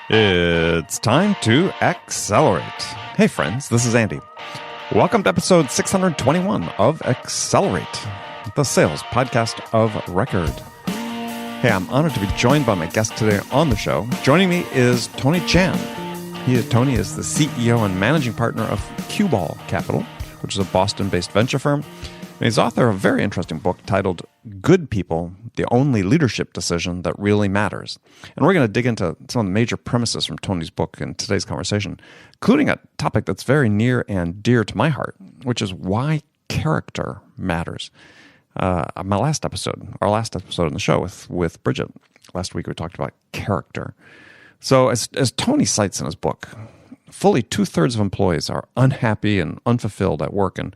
It's time to accelerate. Hey friends, this is Andy. Welcome to episode 621 of Accelerate, the sales podcast of record. Hey, I'm honored to be joined by my guest today on the show. Joining me is Tjan. Tony is the CEO and managing partner of Cueball Capital, which is a Boston-based venture firm. And he's author of a very interesting book titled Good People, the Only Leadership Decision That Really Matters. And we're going to dig into some of the major premises from Tony's book in today's conversation, including a topic that's very near and dear to my heart, which is why character matters. Our last episode in the show with Bridget, last week we talked about character. So as Tony cites in his book, fully 2/3 of employees are unhappy and unfulfilled at work, and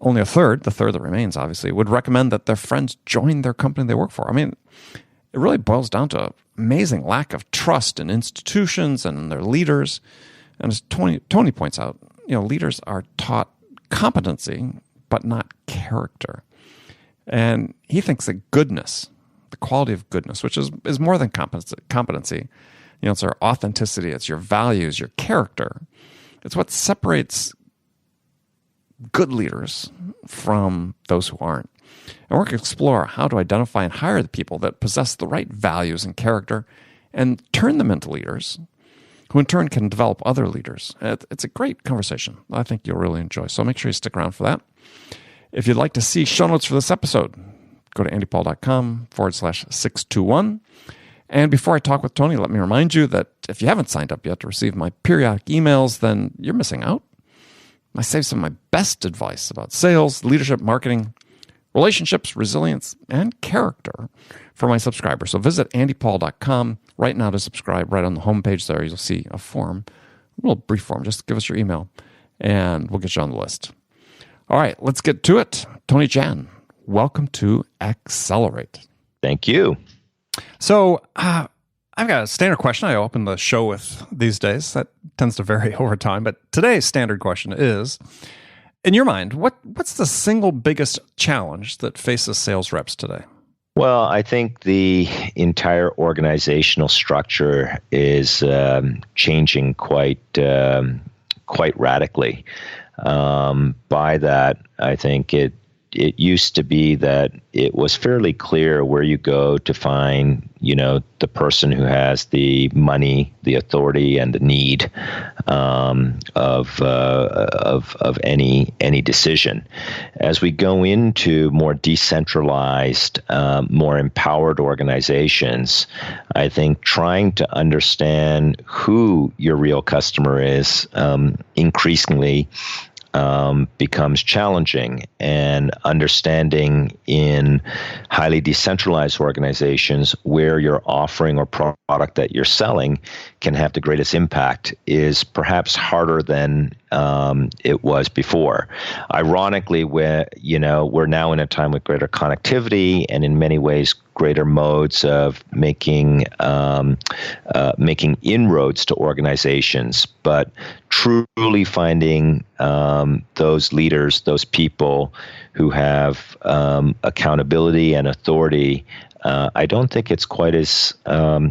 only the third that remains, obviously, would recommend that their friends join their company they work for. I mean, it really boils down to an amazing lack of trust in institutions and in their leaders. And as Tony points out, leaders are taught competency, but not character. And he thinks that goodness, the quality of goodness, which is more than competency, it's our authenticity, it's your values, your character. It's what separates good leaders from those who aren't. And we're going to explore how to identify and hire the people that possess the right values and character and turn them into leaders who in turn can develop other leaders. It's a great conversation. I think you'll really enjoy. So make sure you stick around for that. If you'd like to see show notes for this episode, go to andypaul.com/621. And before I talk with Tony, let me remind you that if you haven't signed up yet to receive my periodic emails, then you're missing out. I save some of my best advice about sales, leadership, marketing, relationships, resilience, and character for my subscribers. So visit andypaul.com right now to subscribe. Right on the homepage there, you'll see a form, a little brief form. Just give us your email, and we'll get you on the list. All right, let's get to it. Tony Tjan, welcome to Accelerate. Thank you. So, I've got a standard question I open the show with these days. That tends to vary over time. But today's standard question is, in your mind, what's the single biggest challenge that faces sales reps today? Well, I think the entire organizational structure is changing quite radically. By that, I think it used to be that it was fairly clear where you go to find, the person who has the money, the authority, and the need of any decision. As we go into more decentralized, more empowered organizations, I think trying to understand who your real customer is increasingly becomes challenging, and understanding in highly decentralized organizations where your offering or product that you're selling can have the greatest impact is perhaps harder than it was before. Ironically, we're now in a time with greater connectivity and in many ways greater modes of making inroads to organizations, but truly finding those leaders, those people who have accountability and authority, I don't think it's quite as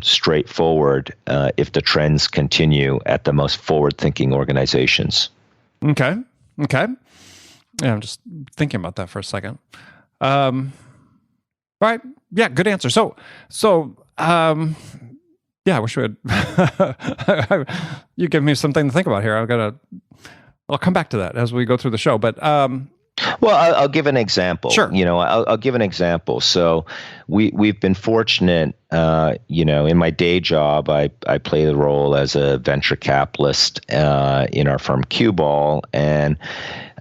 straightforward if the trends continue at the most forward-thinking organizations. Okay. Yeah, I'm just thinking about that for a second. Right. Yeah, good answer. So, yeah, I wish we had. You give me something to think about here. I'll come back to that as we go through the show. But well, I'll give an example. Sure. I'll give an example. So we've been fortunate. In my day job, I play the role as a venture capitalist in our firm Cueball, and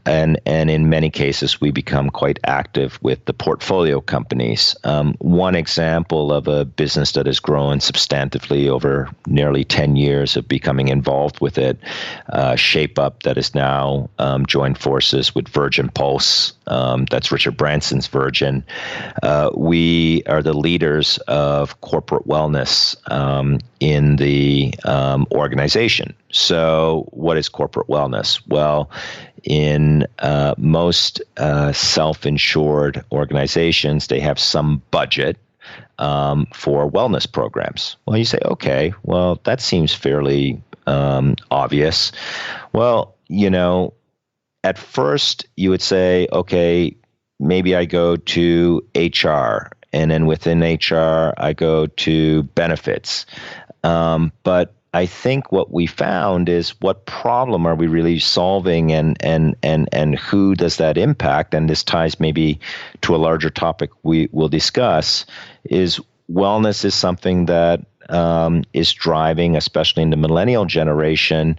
in many cases, we become quite active with the portfolio companies. One example of a business that has grown substantively over nearly 10 years of becoming involved with it, Shape Up, that is now joined forces with Virgin Pulse. That's Richard Branson's Virgin. We are the leaders of corporate wellness in the organization. So what is corporate wellness? Well, in most self-insured organizations, they have some budget for wellness programs. Well, you say, okay, well, that seems fairly obvious. Well, at first you would say, okay, maybe I go to HR, and then within HR, I go to benefits. But I think what we found is, what problem are we really solving, and who does that impact? And this ties maybe to a larger topic we will discuss, is wellness is something that is driving, especially in the millennial generation,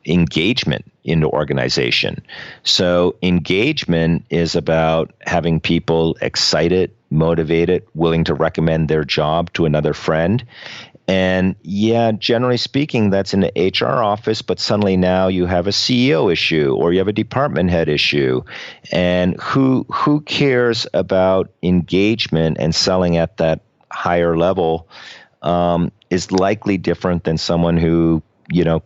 engagement into organization. So engagement is about having people excited, motivated, willing to recommend their job to another friend. And yeah, generally speaking, that's in the HR office, but suddenly now you have a CEO issue, or you have a department head issue. And who cares about engagement and selling at that higher level is likely different than someone who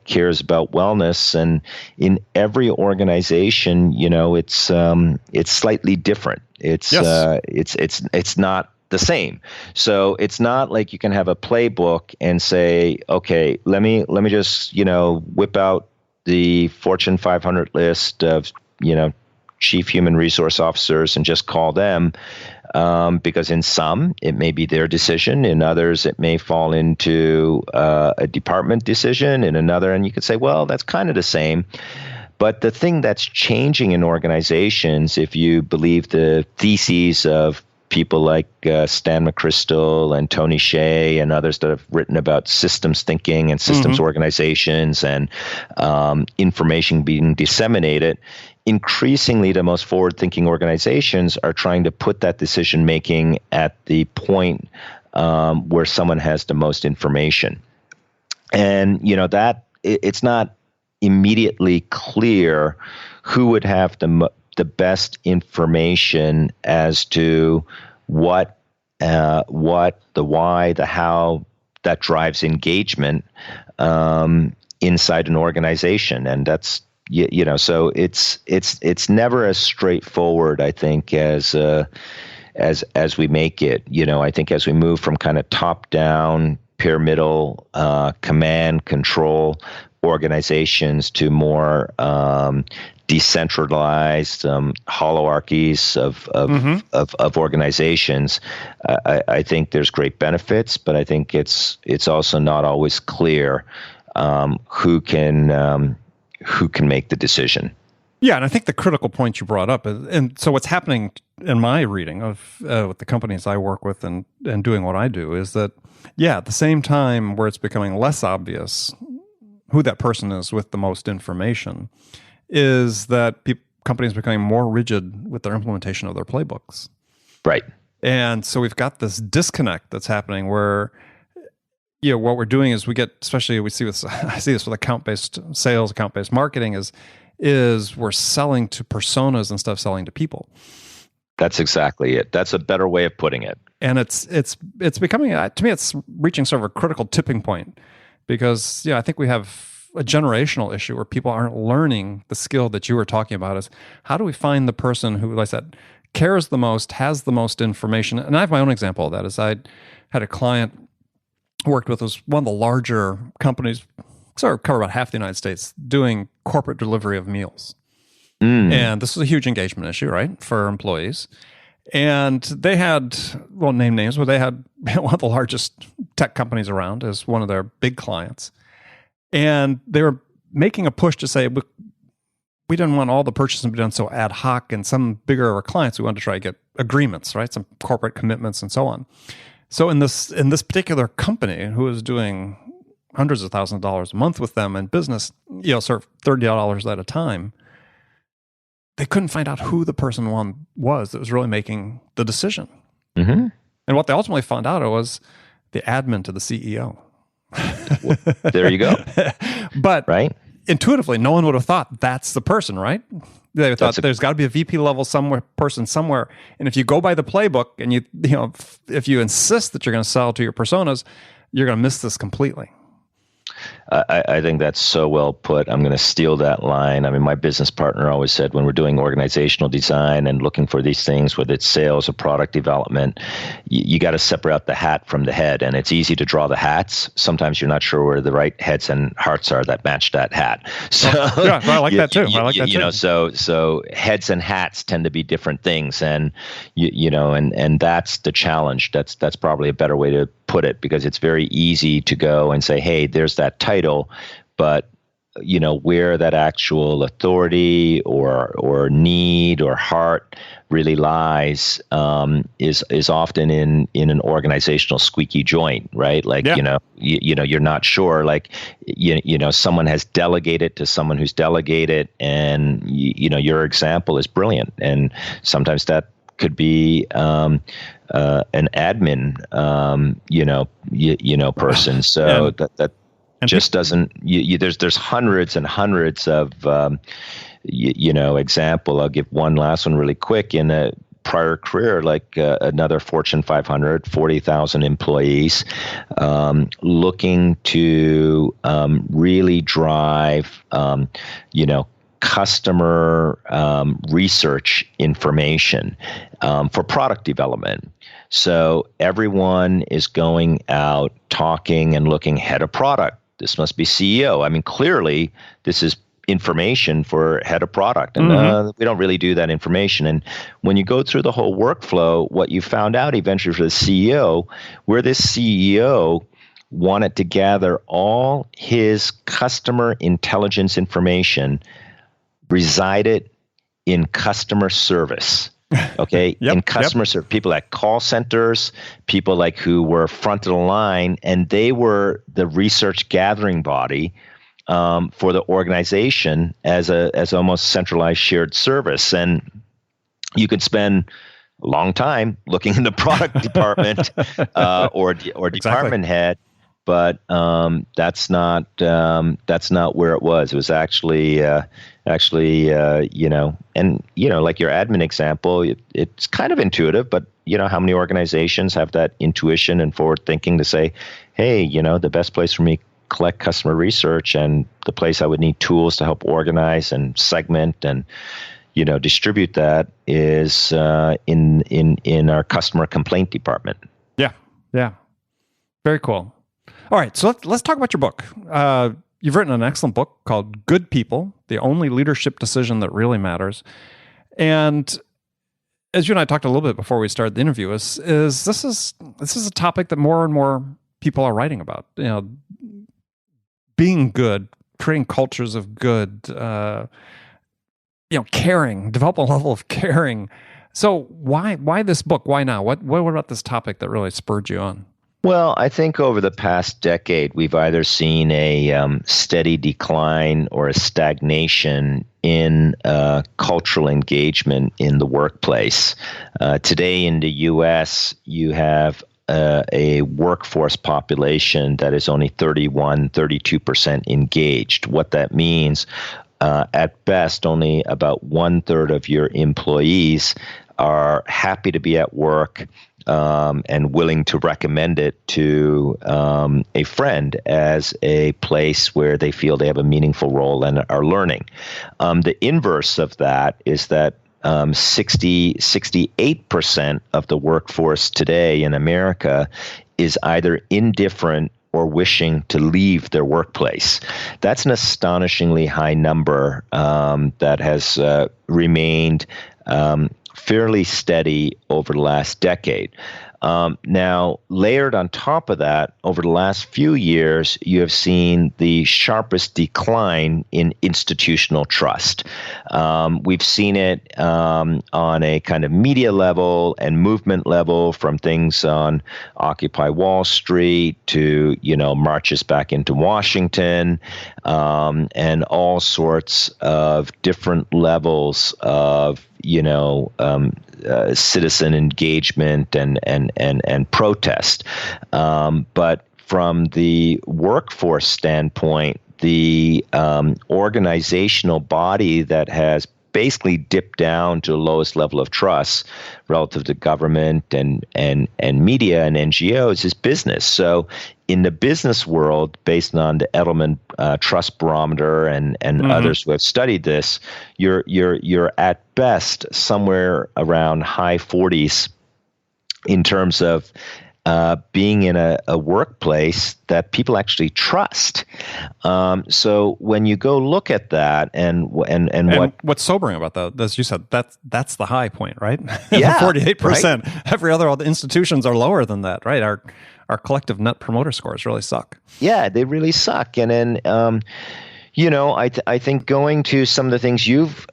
cares about wellness. And in every organization, it's slightly different. It's Yes. It's not the same. So it's not like you can have a playbook and say, okay, let me just, whip out the Fortune 500 list of, chief human resource officers and just call them. Because in some, it may be their decision. In others, it may fall into a department decision. In another, and you could say, well, that's kind of the same. But the thing that's changing in organizations, if you believe the theses of people like Stan McChrystal and Tony Hsieh and others that have written about systems thinking and systems organizations and information being disseminated, increasingly the most forward-thinking organizations are trying to put that decision-making at the point where someone has the most information. And, that it's not immediately clear who would have the best information as to what, the why, the how that drives engagement inside an organization. And that's, so it's never as straightforward, I think, as we make it. I think as we move from kind of top down, pyramidal, command control organizations to more decentralized hierarchies of organizations, I think there's great benefits, but I think it's also not always clear who can make the decision. Yeah, and I think the critical point you brought up is, and so what's happening in my reading of with the companies I work with and doing what I do, is that, yeah, at the same time where it's becoming less obvious who that person is with the most information, is that companies are becoming more rigid with their implementation of their playbooks. Right. And so we've got this disconnect that's happening where, what we're doing is I see this with account-based sales, account-based marketing is we're selling to personas instead of selling to people. That's exactly it. That's a better way of putting it. And it's becoming, to me, it's reaching sort of a critical tipping point, because I think we have a generational issue where people aren't learning the skill that you were talking about, is how do we find the person who, like I said, cares the most, has the most information. And I have my own example of that. Is I had a client I worked with, was one of the larger companies, sort of cover about half the United States, doing corporate delivery of meals. And this was a huge engagement issue, right, for employees. And they had, won't name names, but they had one of the largest tech companies around as one of their big clients. And they were making a push to say, we didn't want all the purchasing to be done so ad hoc, and some bigger of our clients, we wanted to try to get agreements, right? Some corporate commitments and so on. So in this particular company, who was doing hundreds of thousands of dollars a month with them in business, sort of $30 at a time, they couldn't find out who the person was that was really making the decision. And what they ultimately found out was the admin to the CEO. Well, there you go. But right? Intuitively, no one would have thought that's the person, right? They thought there's got to be a VP level person somewhere. And if you go by the playbook and if you insist that you're going to sell to your personas, you're going to miss this completely. I think that's so well put. I'm going to steal that line. I mean, my business partner always said when we're doing organizational design and looking for these things, whether it's sales or product development, you got to separate out the hat from the head. And it's easy to draw the hats. Sometimes you're not sure where the right heads and hearts are that match that hat. So yeah, I like that too. I like that too. You know, so heads and hats tend to be different things, and and that's the challenge. That's probably a better way to put it, because it's very easy to go and say, hey, there's that title, but where that actual authority or need or heart really lies is often in an organizational squeaky joint, right? Like, yeah. You're not sure, like, someone has delegated to someone who's delegated, and your example is brilliant. And sometimes that could be an admin, person. So that just doesn't. There's hundreds and hundreds of example. I'll give one last one really quick. In a prior career, like another Fortune 500, 40,000 employees, looking to really drive, customer research information for product development. So everyone is going out talking and looking head of product. This must be CEO. I mean, clearly this is information for head of product, and we don't really do that information. And when you go through the whole workflow, what you found out eventually for the CEO, where this CEO wanted to gather all his customer intelligence information, resided in customer service. Okay. In customer service, people at call centers, people like who were front of the line, and they were the research gathering body for the organization as almost centralized shared service. And you could spend a long time looking in the product department or department head. But that's not where it was. It was actually like your admin example, it's kind of intuitive, but how many organizations have that intuition and forward thinking to say, hey, the best place for me to collect customer research, and the place I would need tools to help organize and segment and distribute that is in our customer complaint department. Yeah, very cool. All right, so let's talk about your book. You've written an excellent book called Good People, The Only Leadership Decision That Really Matters. And as you and I talked a little bit before we started the interview, is this is a topic that more and more people are writing about. Being good, creating cultures of good, caring, develop a level of caring. So why this book? Why now? What about this topic that really spurred you on? Well, I think over the past decade, we've either seen a steady decline or a stagnation in cultural engagement in the workplace. Today in the U.S., you have a workforce population that is only 32% engaged. What that means, at best, only about 1/3 of your employees are happy to be at work and willing to recommend it to a friend as a place where they feel they have a meaningful role and are learning. The inverse of that is that 68% of the workforce today in America is either indifferent or wishing to leave their workplace. That's an astonishingly high number that has remained fairly steady over the last decade. Now, layered on top of that, over the last few years, you have seen the sharpest decline in institutional trust. We've seen it on a kind of media level and movement level, from things on Occupy Wall Street to, marches back into Washington, and all sorts of different levels of citizen engagement and protest. But from the workforce standpoint, the organizational body that has basically dip down to the lowest level of trust relative to government and media and NGOs is business. So in the business world, based on the Edelman Trust Barometer and others who have studied this, you're at best somewhere around high 40s in terms of being in a workplace that people actually trust. So when you go look at that, and what's sobering about that, as you said, that's the high point, right? Yeah, 48%. Right? Every other institutions are lower than that, right? Our collective net promoter scores really suck. Yeah, they really suck. And then I think going to some of the things you've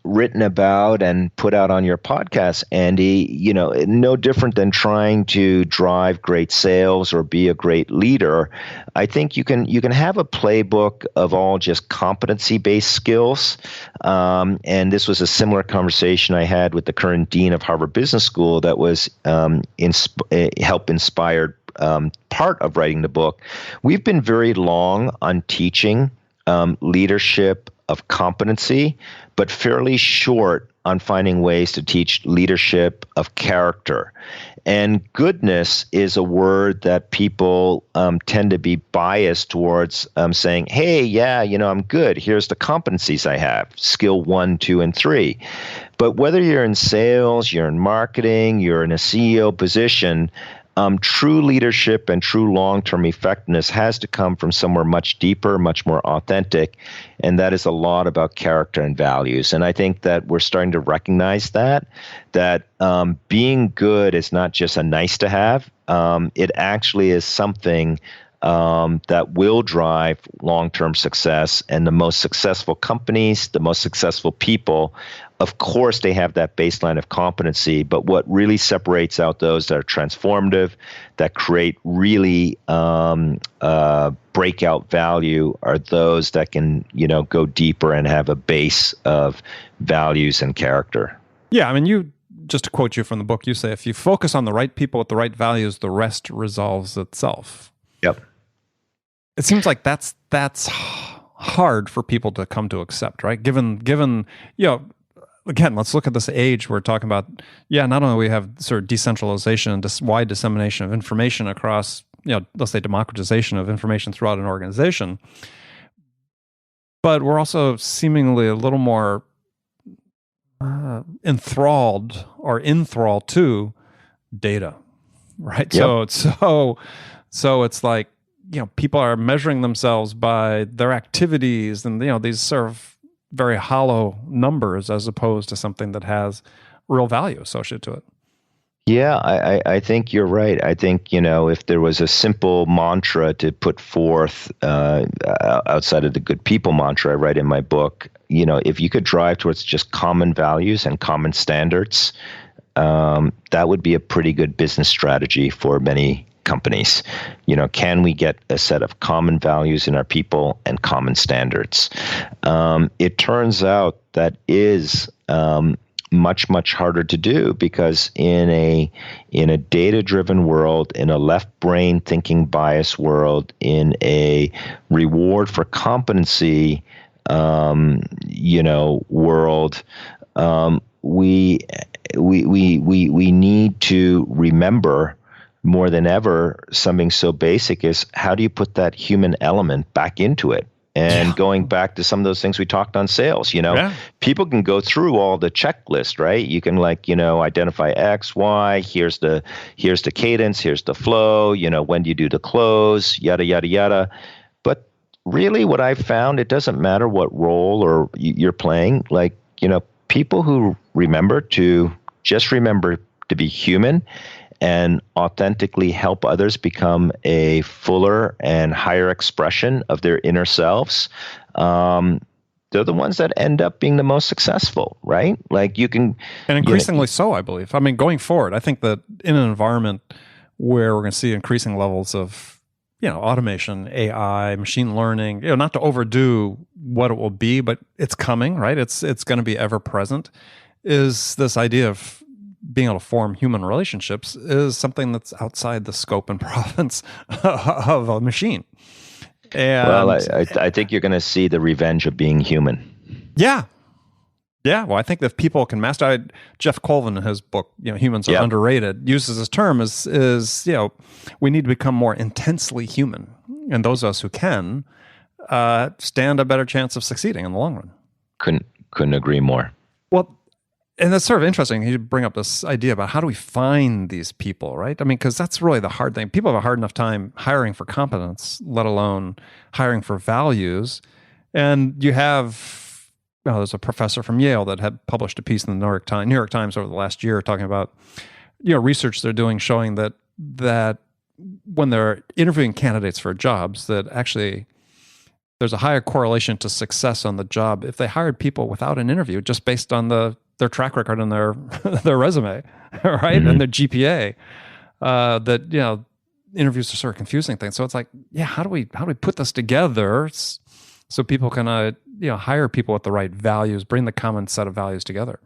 written about and put out on your podcast, Andy, no different than trying to drive great sales or be a great leader. I think you can have a playbook of all just competency-based skills. And this was a similar conversation I had with the current dean of Harvard Business School that was help inspired part of writing the book. We've been very long on teaching leadership of competency, but fairly short on finding ways to teach leadership of character. And goodness is a word that people tend to be biased towards saying, hey, yeah, I'm good. Here's the competencies I have, skill 1, 2, and 3. But whether you're in sales, you're in marketing, you're in a CEO position, true leadership and true long-term effectiveness has to come from somewhere much deeper, much more authentic, and that is a lot about character and values. And I think that we're starting to recognize that being good is not just a nice to have. It actually is something that will drive long-term success. And the most successful companies, the most successful people, of course, they have that baseline of competency. But what really separates out those that are transformative, that create really breakout value, are those that can, go deeper and have a base of values and character. Yeah, I mean, just to quote you from the book, you say, if you focus on the right people with the right values, the rest resolves itself. Yep. It seems like that's hard for people to come to accept, right? Given again, let's look at this age we're talking about. Yeah, not only we have sort of decentralization and wide dissemination of information across, let's say democratization of information throughout an organization, but we're also seemingly a little more enthralled to data, right? Yep. So it's like, people are measuring themselves by their activities and, these sort of very hollow numbers as opposed to something that has real value associated to it. Yeah, I think you're right. I think, if there was a simple mantra to put forth outside of the good people mantra I write in my book, if you could drive towards just common values and common standards, that would be a pretty good business strategy for many companies. Can we get a set of common values in our people and common standards? It turns out that is much, much harder to do, because in a data-driven world, in a left brain thinking bias world, in a reward for competency world, we need to remember more than ever something so basic as, how do you put that human element back into it? And going back to some of those things we talked on sales, people can go through all the checklist, right? You can identify X, Y, here's the cadence, here's the flow, when do you do the close, yada, yada, yada. But really what I've found, it doesn't matter what role or you're playing, people who remember to be human and authentically help others become a fuller and higher expression of their inner selves, they're the ones that end up being the most successful, right? And increasingly so, I believe. I mean, going forward, I think that in an environment where we're going to see increasing levels of, automation, AI, machine learning, not to overdo what it will be, but it's coming, right? It's going to be ever present, is this idea of being able to form human relationships is something that's outside the scope and province of a machine. And I think you're going to see the revenge of being human. Yeah. Yeah, well, I think that if people can master, Jeff Colvin in his book, Humans Are Yep. Underrated, uses this term is we need to become more intensely human, and those of us who can stand a better chance of succeeding in the long run. Couldn't agree more. Well, and that's sort of interesting. You bring up this idea about how do we find these people, right? I mean, because that's really the hard thing. People have a hard enough time hiring for competence, let alone hiring for values. And you have, there's a professor from Yale that had published a piece in the New York Times over the last year talking about, research they're doing showing that when they're interviewing candidates for jobs, that actually there's a higher correlation to success on the job if they hired people without an interview, just based on their track record and their their resume, right, Mm-hmm. and their GPA. That interviews are sort of confusing things. So it's like, how do we put this together so people can hire people with the right values, bring the common set of values together?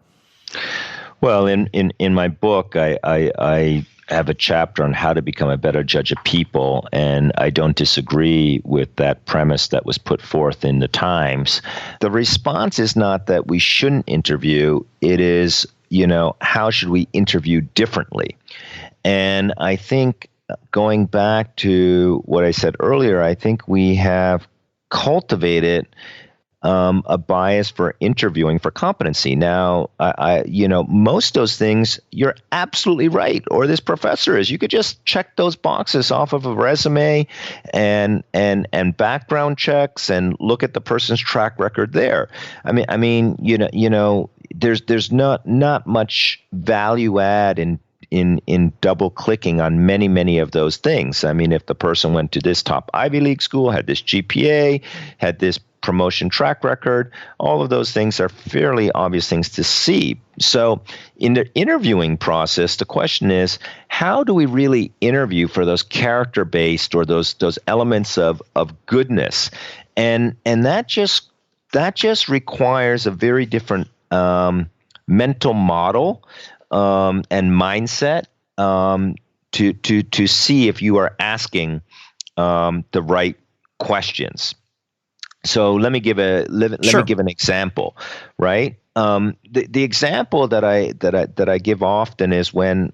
Well, in my book, I have a chapter on how to become a better judge of people, and I don't disagree with that premise that was put forth in the Times. The response is not that we shouldn't interview. It is, how should we interview differently? And I think going back to what I said earlier, I think we have cultivated a bias for interviewing for competency. Now, most of those things, you're absolutely right, or this professor is. You could just check those boxes off of a resume and background checks and look at the person's track record there. I mean, there's not much value add in double clicking on many of those things. I mean, if the person went to this top Ivy League school, had this GPA, had this promotion track record, all of those things are fairly obvious things to see. So in the interviewing process, the question is, how do we really interview for those character-based or those elements of goodness? And that just requires a very different mental model and mindset to see if you are asking the right questions. So let me give an example, right? The example that I give often is when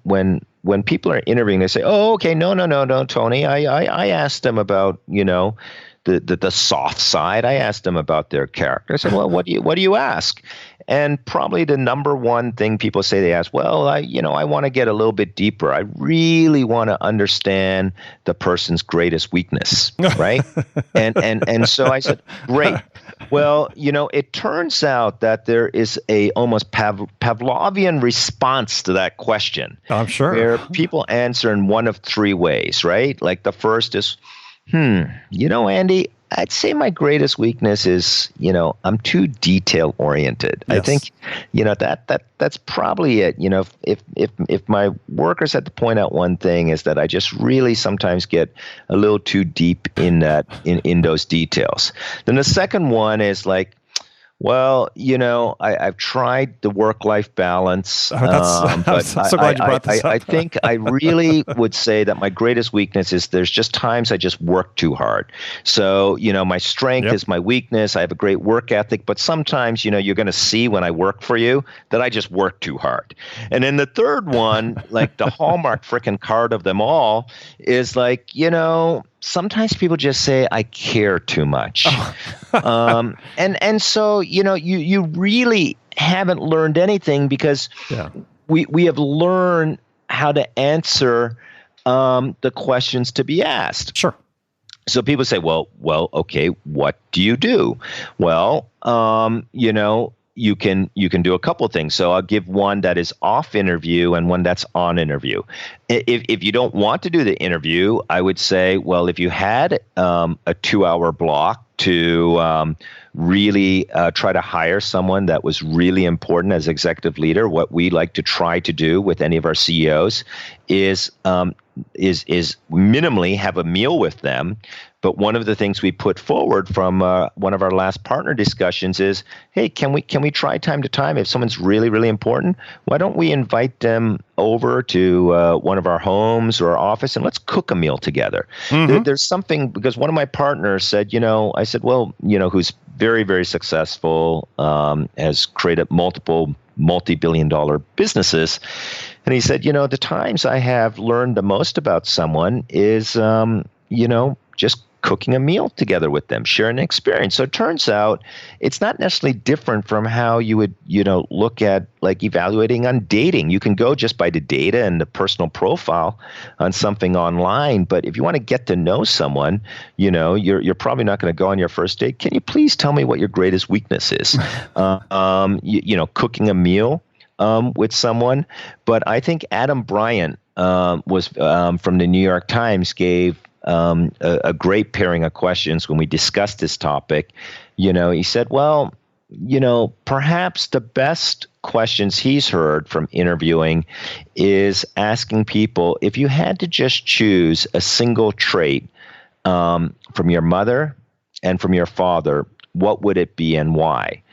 people are interviewing, they say, "Oh, okay, no, Tony. I asked them about the soft side. I asked them about their character." I said, "Well, what do you ask?" And probably the number one thing people say they ask, "Well, I want to get a little bit deeper. I really want to understand the person's greatest weakness," right? and so I said, "Great. Well, it turns out that there is a almost Pavlovian response to that question. I'm sure. Where people answer in one of three ways, right? Like the first is, Andy, I'd say my greatest weakness is, I'm too detail oriented. Yes. I think, that's probably it. If my workers had to point out one thing, is that I just really sometimes get a little too deep in those details. Then the second one is like, well, I've tried the work-life balance, but I'm so glad you brought this up. I think I really would say that my greatest weakness is there's just times I just work too hard. So, my strength is my weakness. I have a great work ethic, but sometimes, you're going to see when I work for you that I just work too hard. And then the third one, like the hallmark freaking card of them all, is like, sometimes people just say I care too much. And so, you really haven't learned anything, because we have learned how to answer the questions to be asked. Sure. So people say, well, okay, what do you do? Well, you can do a couple of things. So I'll give one that is off interview and one that's on interview. If you don't want to do the interview, I would say, well, if you had a 2-hour block to really try to hire someone that was really important as executive leader, what we like to try to do with any of our CEOs is is minimally have a meal with them. But one of the things we put forward from one of our last partner discussions is, hey, can we try time to time, if someone's really, really important, why don't we invite them over to one of our homes or our office and let's cook a meal together. There's something, because one of my partners said, I said, well, who's very, very successful, has created multiple multi-billion-dollar businesses. And he said, the times I have learned the most about someone is, just cooking a meal together with them, sharing an experience. So it turns out it's not necessarily different from how you would, look at like evaluating on dating. You can go just by the data and the personal profile on something online. But if you want to get to know someone, you're probably not going to go on your first date. Can you please tell me what your greatest weakness is? Cooking a meal with someone. But I think Adam Bryant was from the New York Times gave a great pairing of questions when we discussed this topic. He said, well, perhaps the best questions he's heard from interviewing is asking people, if you had to just choose a single trait from your mother and from your father, what would it be and why?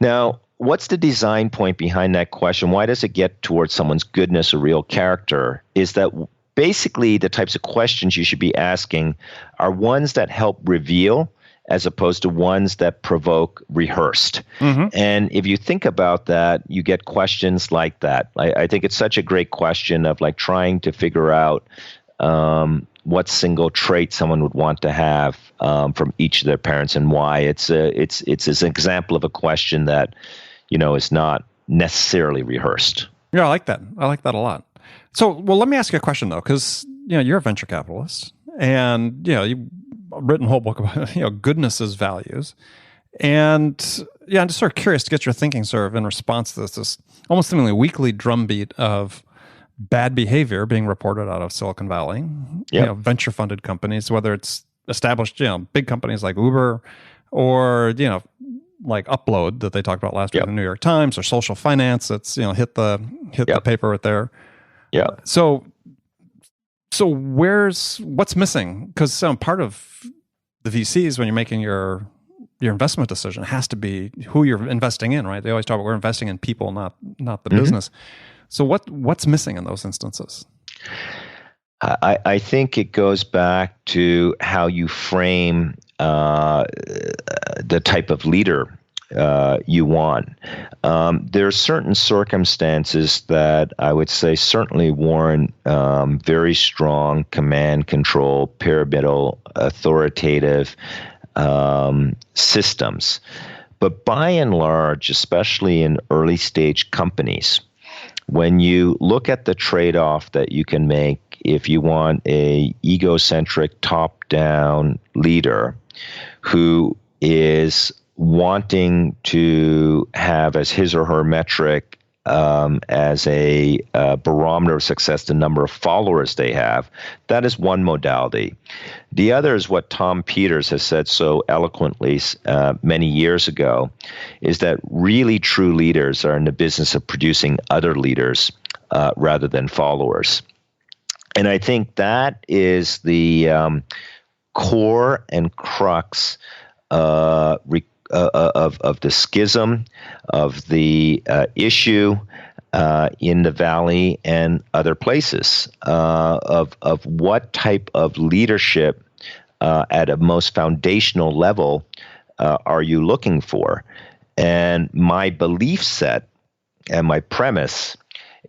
Now, what's the design point behind that question? Why does it get towards someone's goodness or real character? Is that basically the types of questions you should be asking are ones that help reveal as opposed to ones that provoke rehearsed. And if you think about that, you get questions like that. I think it's such a great question of like trying to figure out what single trait someone would want to have from each of their parents and why. It's an example of a question that, is not necessarily rehearsed. Yeah, I like that. I like that a lot. So, well, let me ask you a question though, because you're a venture capitalist, and you've written a whole book about goodness as values, and I'm just sort of curious to get your thinking sort of in response to this almost seemingly weekly drumbeat of bad behavior being reported out of Silicon Valley. Venture funded companies, whether it's established big companies like Uber, or like Upload that they talked about last week in the New York Times, or social finance that's hit the paper right there. Yeah. So what's missing? Because part of the VCs, when you're making your investment decision, has to be who you're investing in, right? They always talk about we're investing in people, not the business. So what's missing in those instances? I think it goes back to how you frame the type of leader you want. There are certain circumstances that I would say certainly warrant very strong command, control, pyramidal, authoritative systems. But by and large, especially in early stage companies, when you look at the trade-off that you can make if you want a egocentric top-down leader who is wanting to have as his or her metric as a barometer of success the number of followers they have, that is one modality. The other is what Tom Peters has said so eloquently many years ago, is that really true leaders are in the business of producing other leaders rather than followers. And I think that is the core and crux of the schism, of the issue in the Valley and other places, of what type of leadership at a most foundational level are you looking for? And my belief set and my premise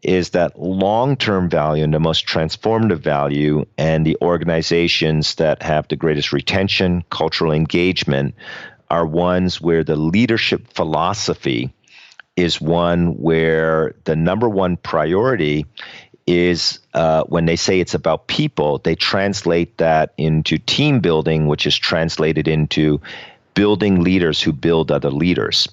is that long-term value and the most transformative value and the organizations that have the greatest retention, cultural engagement are ones where the leadership philosophy is one where the number one priority is when they say it's about people, they translate that into team building, which is translated into building leaders who build other leaders.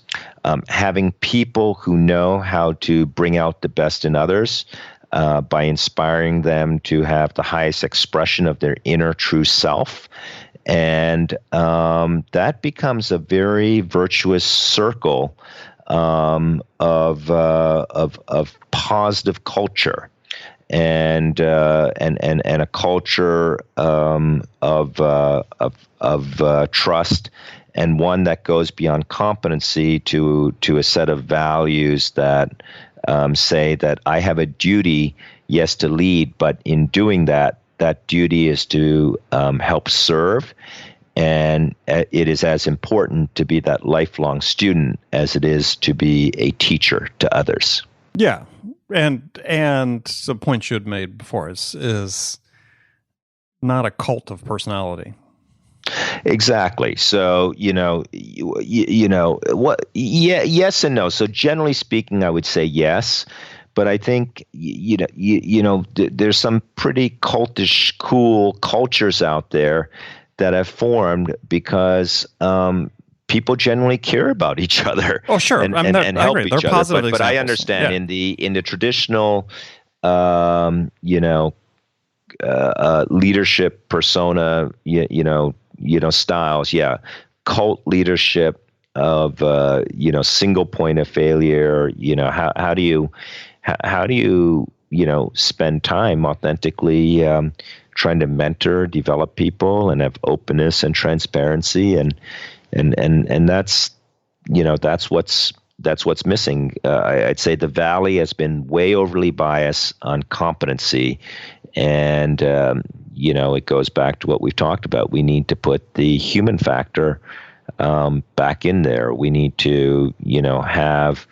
Having people who know how to bring out the best in others by inspiring them to have the highest expression of their inner true self. And that becomes a very virtuous circle of positive culture. and a culture of trust, and one that goes beyond competency to a set of values that say that I have a duty, yes, to lead, but in doing that, that duty is to help serve. And it is as important to be that lifelong student as it is to be a teacher to others. Yeah. And the point you had made before is not a cult of personality. Exactly. So, what? Yeah, yes and no. So, generally speaking, I would say yes, but I think there's some pretty cultish, cool cultures out there that have formed because people generally care about each other. Oh, sure, and help each They're other. But I understand in the traditional, leadership persona, styles. Yeah, cult leadership of single point of failure. How do you spend time authentically trying to mentor, develop people, and have openness and transparency, and that's what's missing. I'd say the Valley has been way overly biased on competency, and it goes back to what we've talked about. We need to put the human factor back in there. We need to have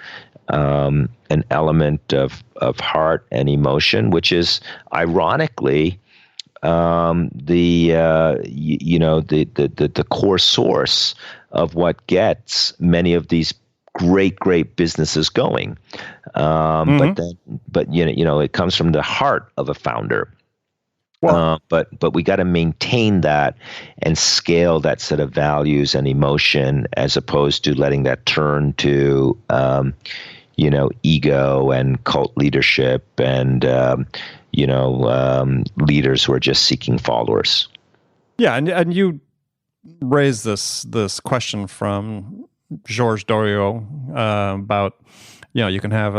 an element of heart and emotion, which is ironically the core source of what gets many of these great businesses going. But it comes from the heart of a founder. Well, but we got to maintain that and scale that set of values and emotion, as opposed to letting that turn to ego and cult leadership and leaders who are just seeking followers. Yeah, and you raised this question from Georges Doriot about you can have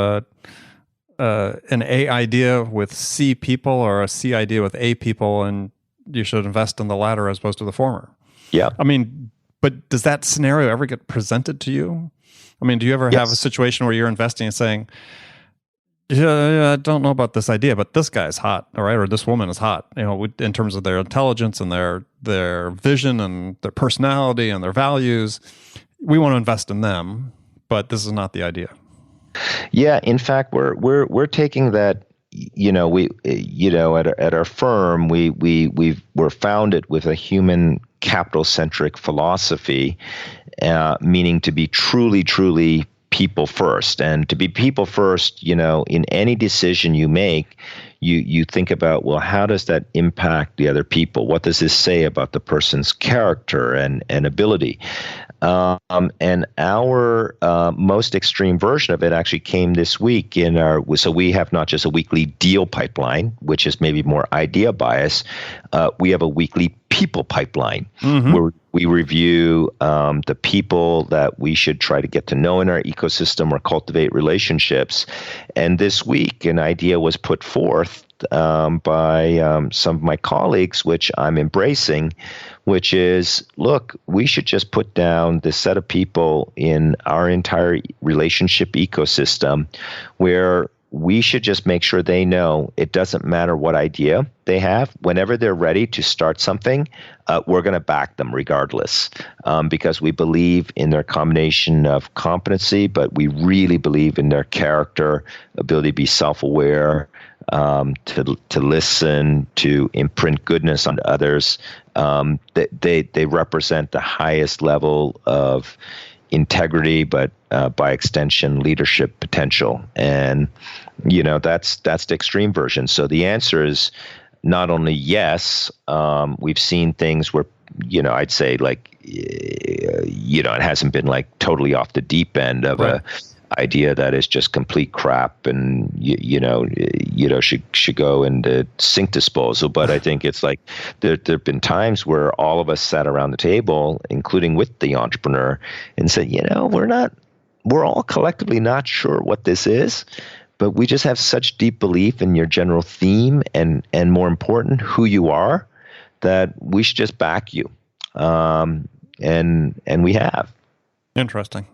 an A idea with C people or a C idea with A people, and you should invest in the latter as opposed to the former. Yeah, I mean, but does that scenario ever get presented to you? I mean, do you ever have a situation where you're investing and saying, yeah, I don't know about this idea, but this guy's hot, all right, or this woman is hot, in terms of their intelligence and their vision and their personality and their values. We want to invest in them, but this is not the idea. Yeah, in fact, we're taking that. At our firm, we're founded with a human capital centric philosophy, meaning to be truly people first. And to be people first, in any decision you make, you think about, well, how does that impact the other people? What does this say about the person's character and ability? And our most extreme version of it actually came this week so we have not just a weekly deal pipeline, which is maybe more idea bias. We have a weekly people pipeline, where we review the people that we should try to get to know in our ecosystem or cultivate relationships. And this week, an idea was put forth by some of my colleagues, which I'm embracing, which is, look, we should just put down this set of people in our entire relationship ecosystem where we should just make sure they know it doesn't matter what idea they have. Whenever they're ready to start something, we're going to back them regardless, because we believe in their combination of competency, but we really believe in their character, ability to be self-aware, to listen, to imprint goodness on others. They represent the highest level of integrity, but by extension, leadership potential. And that's the extreme version. So the answer is not only yes. We've seen things where I'd say it hasn't been like totally off the deep end of a idea that is just complete crap and should go into sink disposal. But I think it's like there've been times where all of us sat around the table, including with the entrepreneur, and said, we're all collectively not sure what this is, but we just have such deep belief in your general theme and more important, who you are, that we should just back you. And we have. Interesting.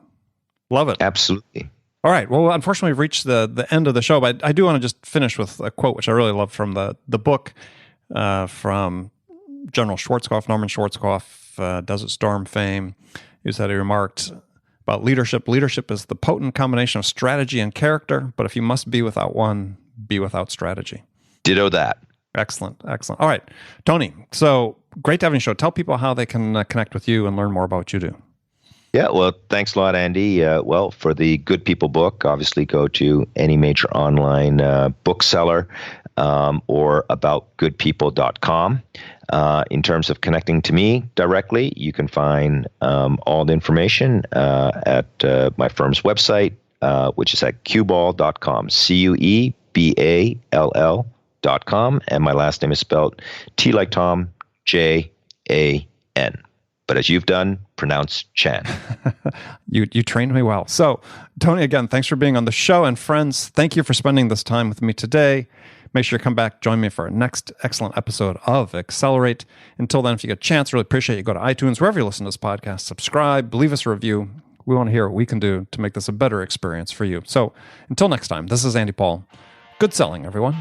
Love it. Absolutely. All right. Well, unfortunately, we've reached the end of the show, but I do want to just finish with a quote, which I really love from the book from General Schwarzkopf, Norman Schwarzkopf, Desert Storm fame. He said, he remarked about leadership. Leadership is the potent combination of strategy and character, but if you must be without one, be without strategy. Ditto that. Excellent. Excellent. All right, Tony. So great to have you on the show. Tell people how they can connect with you and learn more about what you do. Yeah, well, thanks a lot, Andy. Well, for the Good People book, obviously go to any major online bookseller or aboutgoodpeople.com. In terms of connecting to me directly, you can find all the information at my firm's website, which is at cueball.com, CUEBALL.com. And my last name is spelled T like Tom, JAN. But as you've done, pronounce Chan. You trained me well. So, Tony, again, thanks for being on the show. And friends, thank you for spending this time with me today. Make sure you come back, join me for our next excellent episode of Accelerate. Until then, if you get a chance, really appreciate you. Go to iTunes, wherever you listen to this podcast, subscribe, leave us a review. We want to hear what we can do to make this a better experience for you. So until next time, this is Andy Paul. Good selling, everyone.